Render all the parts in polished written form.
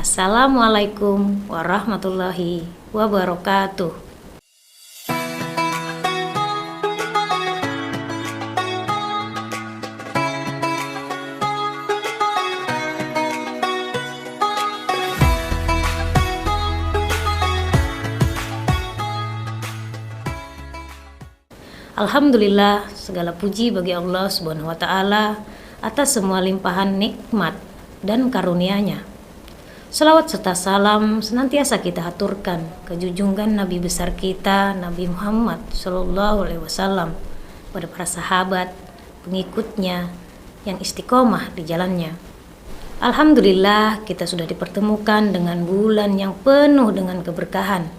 Assalamualaikum warahmatullahi wabarakatuh. Alhamdulillah, segala puji bagi Allah Subhanahu wa Ta'ala atas semua limpahan nikmat dan karunia-Nya. Salawat serta salam senantiasa kita haturkan ke junjungan Nabi besar kita, Nabi Muhammad Shallallahu Alaihi Wasallam, pada para sahabat, pengikutnya yang istiqomah di jalannya. Alhamdulillah, kita sudah dipertemukan dengan bulan yang penuh dengan keberkahan,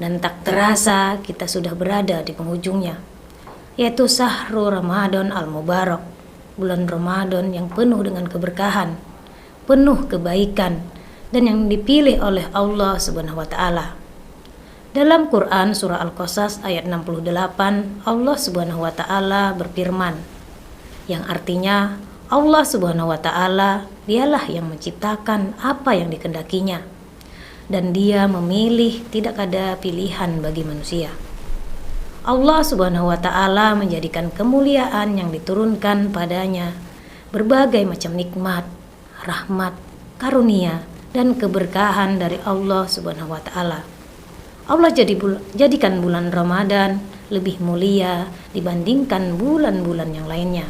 dan tak terasa kita sudah berada di penghujungnya, yaitu Syahrul Ramadan Al-Mubarak, bulan Ramadan yang penuh dengan keberkahan, penuh kebaikan, dan yang dipilih oleh Allah Subhanahu wa Ta'ala. Dalam Quran surah Al-Qasas ayat 68, Allah Subhanahu wa Ta'ala berfirman, yang artinya Allah Subhanahu wa Ta'ala dialah yang menciptakan apa yang dikehendakinya, dan Dia memilih, tidak ada pilihan bagi manusia. Allah Subhanahu wa Ta'ala menjadikan kemuliaan yang diturunkan padanya berbagai macam nikmat, rahmat, karunia, dan keberkahan dari Allah Subhanahu wa Ta'ala. Allah jadikan bulan Ramadan lebih mulia dibandingkan bulan-bulan yang lainnya.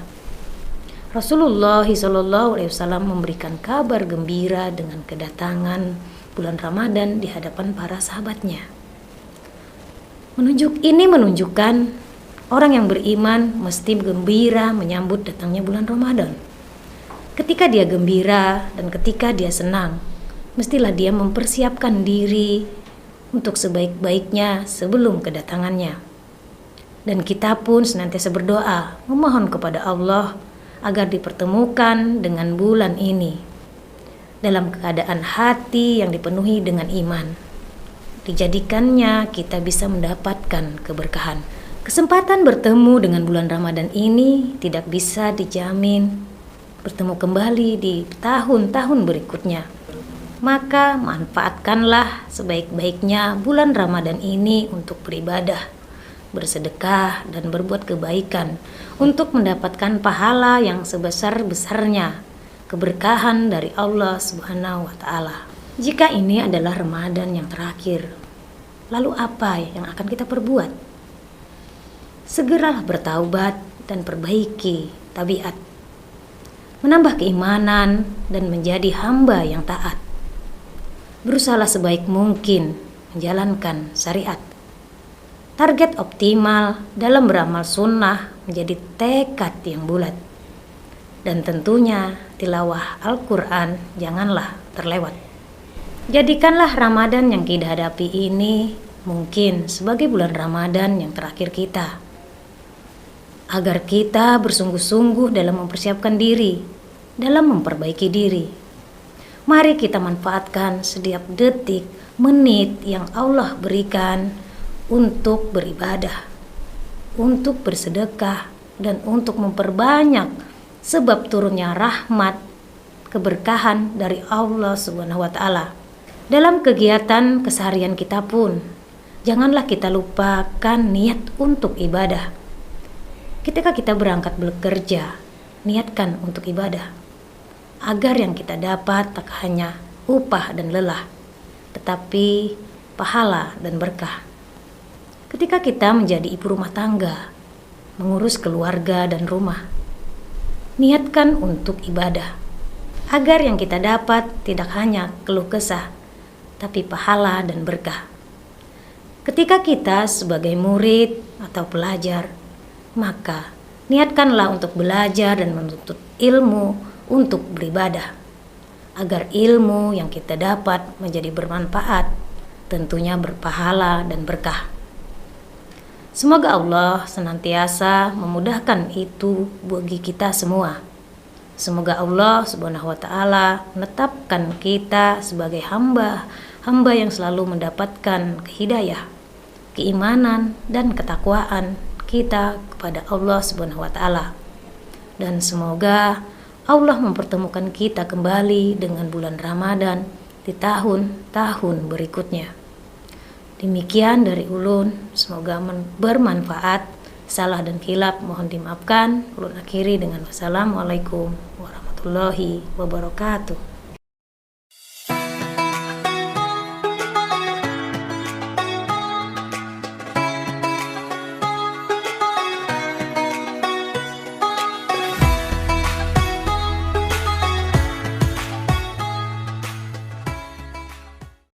Rasulullah SAW memberikan kabar gembira dengan kedatangan bulan Ramadan di hadapan para sahabatnya. Ini menunjukkan orang yang beriman mesti gembira menyambut datangnya bulan Ramadan. Ketika dia gembira dan ketika dia senang, mestilah dia mempersiapkan diri untuk sebaik-baiknya sebelum kedatangannya. Dan kita pun senantiasa berdoa, memohon kepada Allah agar dipertemukan dengan bulan ini dalam keadaan hati yang dipenuhi dengan iman. Dijadikannya kita bisa mendapatkan keberkahan. Kesempatan bertemu dengan bulan Ramadan ini tidak bisa dijamin bertemu kembali di tahun-tahun berikutnya. Maka manfaatkanlah sebaik-baiknya bulan Ramadan ini untuk beribadah, bersedekah, dan berbuat kebaikan untuk mendapatkan pahala yang sebesar-besarnya, keberkahan dari Allah Subhanahu wa Ta'ala. Jika ini adalah Ramadan yang terakhir, lalu apa yang akan kita perbuat? Segeralah bertaubat dan perbaiki tabiat, menambah keimanan dan menjadi hamba yang taat. Berusahalah sebaik mungkin menjalankan syariat. Target optimal dalam beramal sunnah menjadi tekad yang bulat. Dan tentunya tilawah Al-Quran janganlah terlewat. Jadikanlah Ramadan yang kita hadapi ini mungkin sebagai bulan Ramadan yang terakhir kita, agar kita bersungguh-sungguh dalam mempersiapkan diri, dalam memperbaiki diri. Mari kita manfaatkan setiap detik, menit yang Allah berikan untuk beribadah, untuk bersedekah, dan untuk memperbanyak sebab turunnya rahmat, keberkahan dari Allah Subhanahu wa Ta'ala. Dalam kegiatan keseharian kita pun, janganlah kita lupakan niat untuk ibadah. Ketika kita berangkat bekerja, niatkan untuk ibadah, agar yang kita dapat tak hanya upah dan lelah, tetapi pahala dan berkah. Ketika kita menjadi ibu rumah tangga, mengurus keluarga dan rumah, niatkan untuk ibadah, agar yang kita dapat tidak hanya keluh kesah, tapi pahala dan berkah. Ketika kita sebagai murid atau pelajar, maka niatkanlah untuk belajar dan menuntut ilmu untuk beribadah, agar ilmu yang kita dapat menjadi bermanfaat, tentunya berpahala dan berkah. Semoga Allah senantiasa memudahkan itu bagi kita semua. Semoga Allah Subhanahu wa Ta'ala menetapkan kita sebagai hamba yang selalu mendapatkan hidayah, keimanan, dan ketakwaan kita kepada Allah Subhanahu wa Ta'ala. Dan semoga Allah mempertemukan kita kembali dengan bulan Ramadan di tahun-tahun berikutnya. Demikian dari ulun, semoga bermanfaat. Salah dan khilaf mohon dimaafkan. Ulun akhiri dengan wassalamualaikum warahmatullahi wabarakatuh.